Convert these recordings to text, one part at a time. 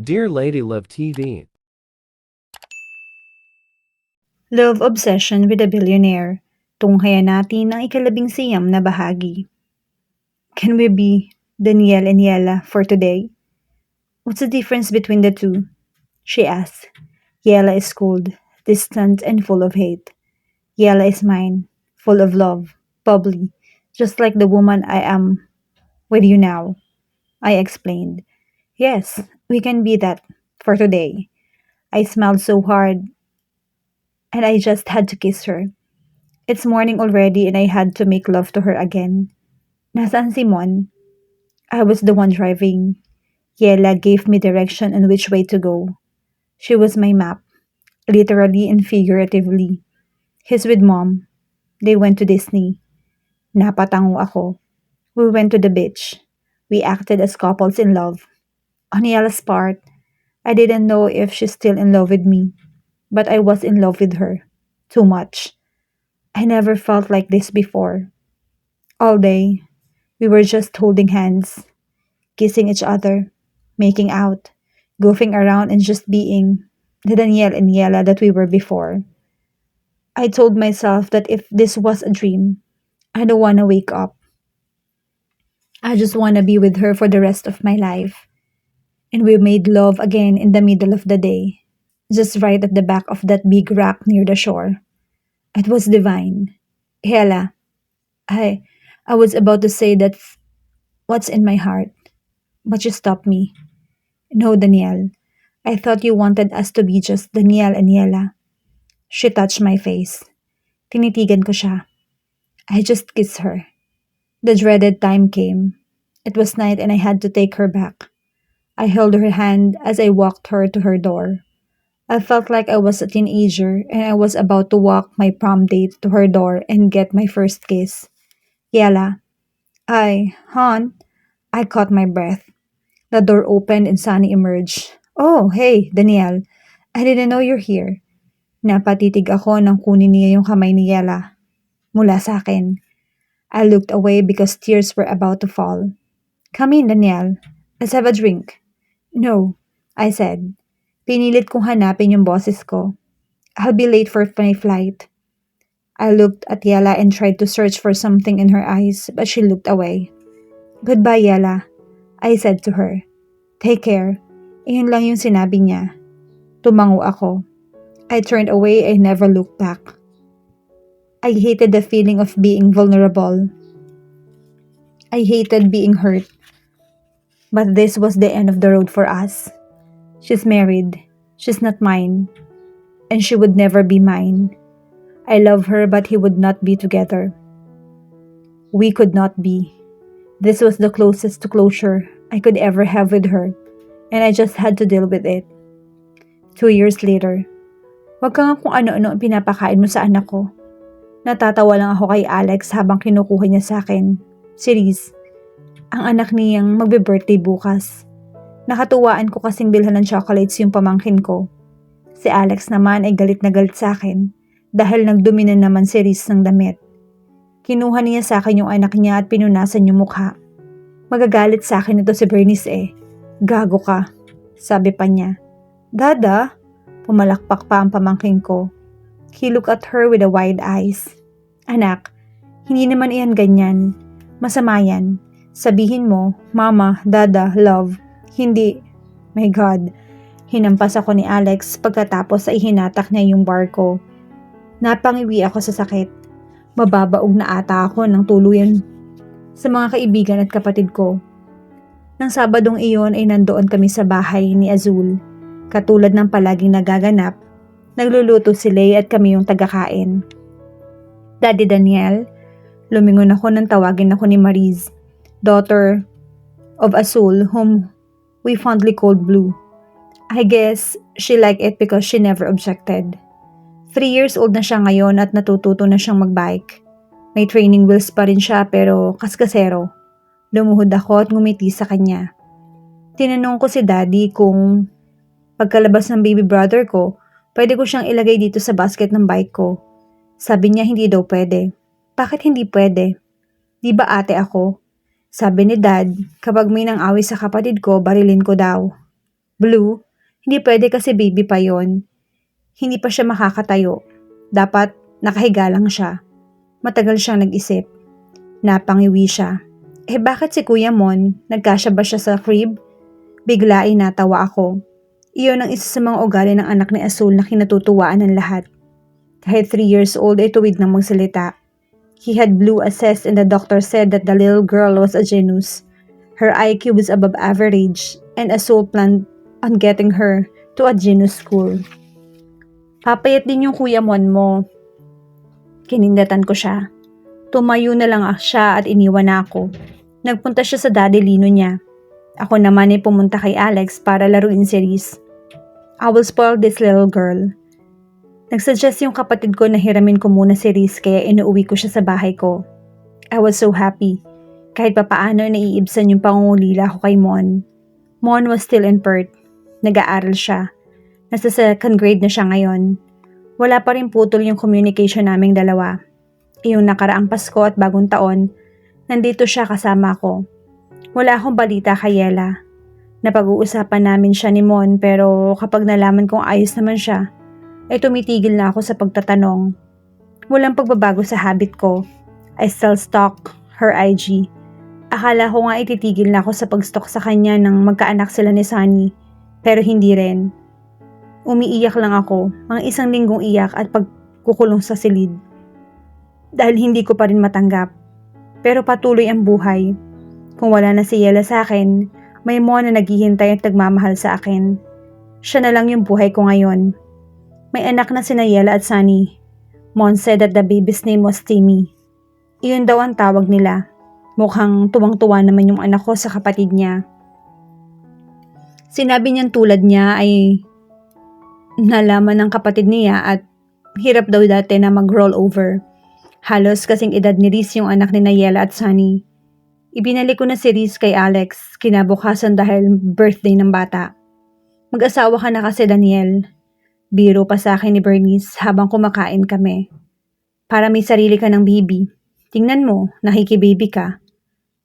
Dear Lady Love TV. Love Obsession with a Billionaire. Tunghayan natin ang ika-11 na bahagi. Can we be Danielle and Yella for today? What's the difference between the two? She asked. Yella is cold, distant, and full of hate. Yella is mine, full of love, bubbly, just like the woman I am with you now. I explained. Yes, we can be that for today. I smiled so hard, and I just had to kiss her. It's morning already and I had to make love to her again. Nasaan si Mon? I was the one driving. Yela gave me direction on which way to go. She was my map, literally and figuratively. He's with Mom. They went to Disney. Napatango ako. We went to the beach. We acted as couples in love. On Yela's part, I didn't know if she's still in love with me, but I was in love with her. Too much. I never felt like this before. All day, we were just holding hands, kissing each other, making out, goofing around, and just being the Danielle and Yella that we were before. I told myself that if this was a dream, I don't want to wake up. I just want to be with her for the rest of my life. And we made love again in the middle of the day, just right at the back of that big rock near the shore. It was divine. Yella, I, I was about to say that's what's in my heart, but you stopped me. No, Danielle. I thought you wanted us to be just Danielle and Yella. She touched my face. Tinitigan ko siya. I just kissed her. The dreaded time came. It was night and I had to take her back. I held her hand as I walked her to her door. I felt like I was a teenager and I was about to walk my prom date to her door and get my first kiss. Yella. Hon. I caught my breath. The door opened and Sunny emerged. Oh, hey, Danielle. I didn't know you're here. Napatitig ako nang kunin niya yung kamay ni Yella mula sa akin. I looked away because tears were about to fall. Come in, Danielle. Let's have a drink. No, I said. Pinilit kong hanapin yung boses ko. I'll be late for my flight. I looked at Yella and tried to search for something in her eyes, but she looked away. Goodbye, Yella, I said to her. Take care. Iyon lang yung sinabi niya. Tumango ako. I turned away and never looked back. I hated the feeling of being vulnerable. I hated being hurt. But this was the end of the road for us. She's married. She's not mine. And she would never be mine. I love her, but he would not be together. We could not be. This was the closest to closure I could ever have with her, and I just had to deal with it. 2 years later, wag ka nga kung ano-ano ang pinapakain mo sa anak ko. Natatawa lang ako kay Alex habang kinukuha niya sa akin. Si Riz, ang anak niyang magbe-birthday bukas. Nakatuwaan ko kasing bilhan ng chocolates yung pamangkin ko. Si Alex naman ay galit na galit sa akin dahil nagdumi na naman si Riz ng damit. Kinuha niya sa akin yung anak niya at pinunasan yung mukha. Magagalit sa akin ito si Bernice eh. Gago ka, sabi pa niya. Dada, pumalakpak pa ang pamangkin ko. He looked at her with the wide eyes. Anak, hindi naman iyan ganyan. Masama yan. Sabihin mo, mama, dada, love. Hindi. My God. Hinampas ako ni Alex pagkatapos ay hinatak niya yung bar ko. Napangiwi ako sa sakit. Mababaog na ata ako ng tuluyan sa mga kaibigan at kapatid ko. Nang Sabadong iyon ay nandoon kami sa bahay ni Azul. Katulad ng palaging nagaganap, nagluluto si Lay at kami yung tagakain. Daddy Daniel, lumingon ako nang tawagin ako ni Mariz, daughter of Azul whom we fondly called Blue. I guess she liked it because she never objected. 3 years old na siya ngayon at natututo na siyang magbike. May training wheels pa rin siya pero kaskasero. Lumuhod ako at ngumiti sa kanya. Tinanong ko si Daddy kung pagkalabas ng baby brother ko, pwede ko siyang ilagay dito sa basket ng bike ko. Sabi niya hindi daw pwede. Bakit hindi pwede? Di ba ate ako? Sabi ni Dad, kapag may nang away sa kapatid ko, barilin ko daw. Blue, hindi pwede kasi baby pa yon. Hindi pa siya makakatayo. Dapat nakahiga lang siya. Matagal siyang nag-isip. Napangiwi siya. Bakit si Kuya Mon? Nagkasya ba siya sa crib? Bigla ay natawa ako. Iyon ang isa sa mga ugali ng anak ni Azul na kinatutuwaan ng lahat. Kahit 3 years old ay tuwid ng magsalita. He had Blue assessed and the doctor said that the little girl was a genius. Her IQ was above average and Azul planned on getting her to a genius school. Papayat din yung Kuya Mon mo. Kinindatan ko siya. Tumayo na lang siya at iniwan na ako. Nagpunta siya sa daddy Lino niya. Ako naman ay pumunta kay Alex para laruin si Riz. I will spoil this little girl. Nagsuggest yung kapatid ko na hiramin ko muna si Riz kaya inuuwi ko siya sa bahay ko. I was so happy. Kahit papaano naiibsan yung pangungulila ko kay Mon. Mon was still in Perth. Nag-aaral siya. Nasa 2nd grade na siya ngayon. Wala pa rin putol yung communication naming dalawa. Yung nakaraang Pasko at Bagong Taon, nandito siya kasama ko. Wala akong balita kay Yela. Napag-uusapan namin siya ni Mon pero kapag nalaman kong ayos naman siya, ay tumitigil na ako sa pagtatanong. Walang pagbabago sa habit ko. I still stalk her IG. Akala ko nga ititigil na ako sa pag-stalk sa kanya nang magkaanak sila ni Sunny, pero hindi rin. Umiiyak lang ako, mga 1 linggong iyak at pagkukulong sa silid. Dahil hindi ko pa rin matanggap. Pero patuloy ang buhay. Kung wala na si Yela sa akin, may Mon na naghihintay at nagmamahal sa akin. Siya na lang yung buhay ko ngayon. May anak na sina Yela at Sunny. Mon said that the baby's name was Timmy. Iyon daw ang tawag nila. Mukhang tuwang-tuwa naman yung anak ko sa kapatid niya. Sinabi niyang tulad niya ay nalaman ng kapatid niya at hirap daw dati na mag-roll over. Halos kasing edad ni Riz yung anak ni Nayela at Sunny. Ibinalik ko na si Riz kay Alex kinabukasan dahil birthday ng bata. Mag-asawa ka na kasi, Daniel. Biro pa sa akin ni Bernice habang kumakain kami. Para may sarili ka ng baby. Tingnan mo, nakikibaby ka.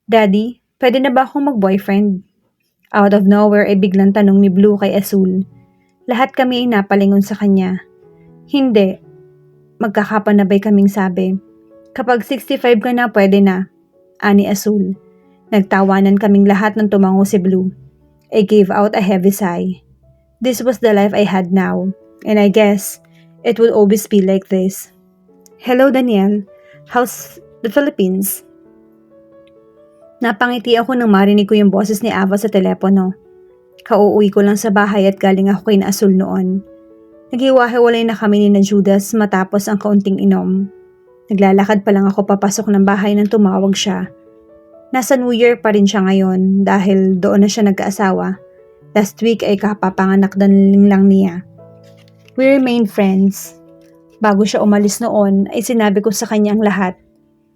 Daddy, pwede na ba akong mag-boyfriend? Out of nowhere ay biglang tanong ni Blue kay Azul. Lahat kami ay napalingon sa kanya. Hindi. Magkakapanabay kaming sabi. Kapag 65 ka na, pwede na. Ani Azul. Nagtawanan kaming lahat nang tumango si Blue. I gave out a heavy sigh. This was the life I had now. And I guess, it would always be like this. Hello, Daniel. How's the Philippines? Napangiti ako nang marinig ko yung boses ni Ava sa telepono. Kauuwi ko lang sa bahay at galing ako kay na Azul noon. Naghiwa-hiwalay na kami ni na Judas matapos ang kaunting inom. Naglalakad pa lang ako papasok ng bahay nang tumawag siya. Nasa New Year pa rin siya ngayon dahil doon na siya nagkaasawa. Last week ay kapapanganak lang niya. We remained friends. Bago siya umalis noon ay sinabi ko sa kanya ang lahat.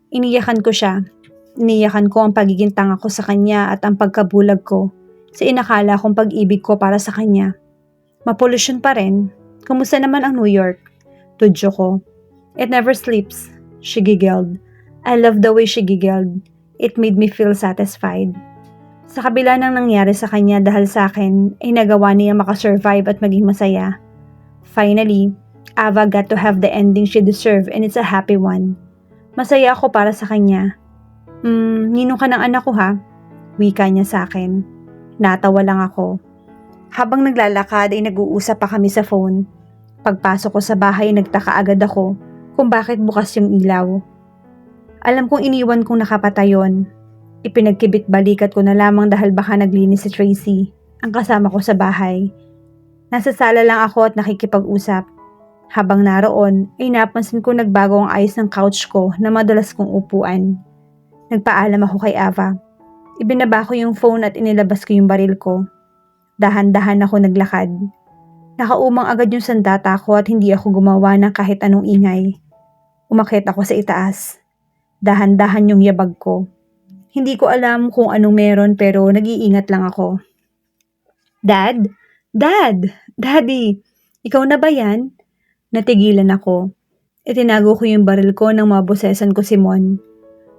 Iniyakan ko siya. Iniyakan ko ang pagiging tanga ko sa kanya at ang pagkabulag ko sa inakala kong pag-ibig ko para sa kanya. Mapolusyon pa rin. Kumusta naman ang New York? Tudyo ko. It never sleeps. She giggled. I love the way she giggled. It made me feel satisfied. Sa kabila ng nangyari sa kanya dahil sa akin, ay nagawa niya makasurvive at maging masaya. Finally, Ava got to have the ending she deserved and it's a happy one. Masaya ako para sa kanya. Ninong ka ng anak ko ha? Wika niya sa akin. Natawa lang ako. Habang naglalakad ay nag-uusap pa kami sa phone. Pagpasok ko sa bahay nagtaka agad ako kung bakit bukas yung ilaw. Alam kong iniwan kong nakapatay yon. Ipinagkibit balikat ko na lamang dahil baka naglinis si Tracy, ang kasama ko sa bahay. Nasa sala lang ako at nakikipag-usap. Habang naroon, ay napansin ko nagbago ang ayos ng couch ko na madalas kong upuan. Nagpaalam ako kay Ava. Ibinaba ko yung phone at inilabas ko yung baril ko. Dahan-dahan ako naglakad. Nakaumang agad yung sandata ko at hindi ako gumawa ng kahit anong ingay. Umakyat ako sa itaas. Dahan-dahan yung yabag ko. Hindi ko alam kung anong meron pero nag-iingat lang ako. Dad? Dad! Daddy! Ikaw na ba yan? Natigilan ako. Itinago ko yung baril ko nang mabosesan ko si Mon.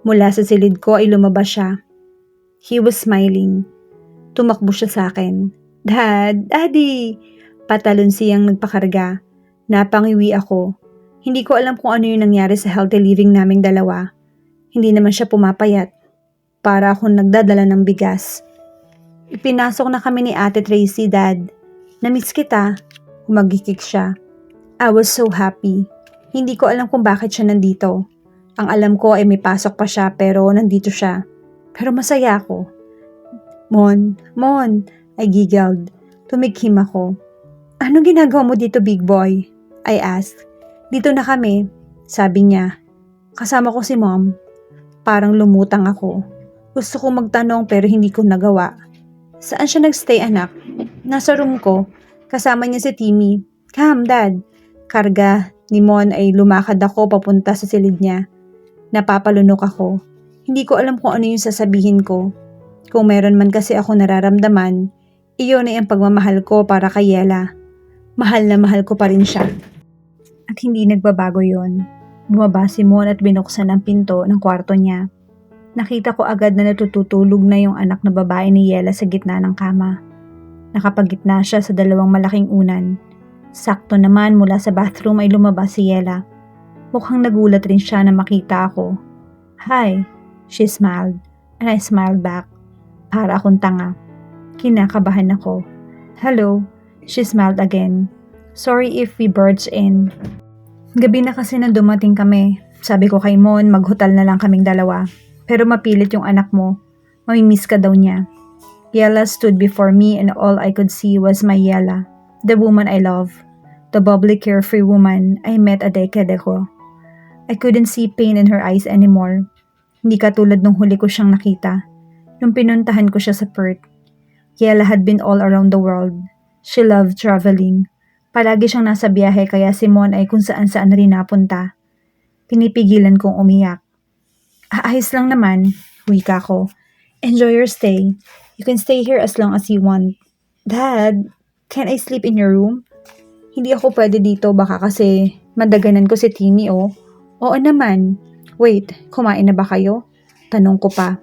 Mula sa silid ko ay lumabas siya. He was smiling. Tumakbo siya sa akin. Dad, Daddy! Patalon siyang nagpakarga. Napangiwi ako. Hindi ko alam kung ano yung nangyari sa healthy living naming dalawa. Hindi naman siya pumapayat. Para akong nagdadala ng bigas. Ipinasok na kami ni Ate Tracy, Dad. Namiss kita. Humagikik siya. I was so happy. Hindi ko alam kung bakit siya nandito. Ang alam ko ay may pasok pa siya pero nandito siya. Pero masaya ako. Mon, I giggled. Tumikhim ako. Anong ginagawa mo dito, big boy? I asked. Dito na kami, sabi niya. Kasama ko si Mom. Parang lumutang ako. Gusto ko magtanong pero hindi ko nagawa. Saan siya nagstay, anak? Nasa room ko. Kasama niya si Timmy. Come, Dad. Karga ni Mon ay lumakad ako papunta sa silid niya. Napapalunok ako. Hindi ko alam kung ano yung sasabihin ko. Kung meron man kasi ako nararamdaman, iyon ay ang pagmamahal ko para kay Yela. Mahal na mahal ko pa rin siya. At hindi nagbabago yon. Bumaba si Mon at binuksan ang pinto ng kwarto niya. Nakita ko agad na natututulog na yung anak na babae ni Yela sa gitna ng kama. Nakapagitna siya sa dalawang malaking unan. Sakto naman mula sa bathroom ay lumabas si Yela. Mukhang nagulat rin siya na makita ako. Hi, she smiled, and I smiled back. Para akong tanga. Kinakabahan ako. Hello, she smiled again. Sorry if we barged in. Gabi na kasi nang dumating kami. Sabi ko kay Mon, maghotel na lang kaming dalawa. Pero mapilit yung anak mo. Mamimiss ka daw niya. Yela stood before me and all I could see was my Yela, the woman I love, the bubbly carefree woman I met a decade ago. I couldn't see pain in her eyes anymore. Hindi katulad nung huli ko siyang nakita. Nung pinuntahan ko siya sa Perth. Yela had been all around the world. She loved traveling. Palagi siyang nasa biyahe kaya si Mon ay kung saan-saan rin napunta. Pinipigilan kong umiyak. Aayos lang naman, wika ko. Enjoy your stay. You can stay here as long as you want. Dad, can I sleep in your room? Hindi ako pwede dito baka kasi madaganan ko si Timmy oh. Oo naman. Wait, kumain na ba kayo? Tanong ko pa.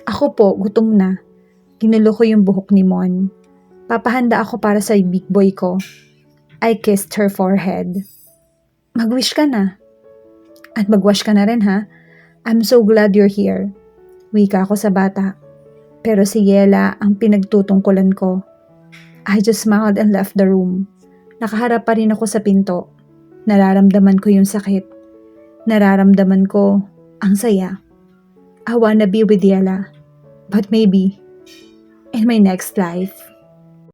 Ako po, gutom na. Ginulo ko yung buhok ni Mon. Papahanda ako para sa big boy ko. I kissed her forehead. Mag-wish ka na. At mag-wash ka na rin ha. I'm so glad you're here. Wika ako sa bata. Pero si Yela ang pinagtutungkulan ko. I just smiled and left the room. Nakaharap pa rin ako sa pinto. Nararamdaman ko yung sakit. Nararamdaman ko ang saya. I wanna be with Yela. But maybe in my next life.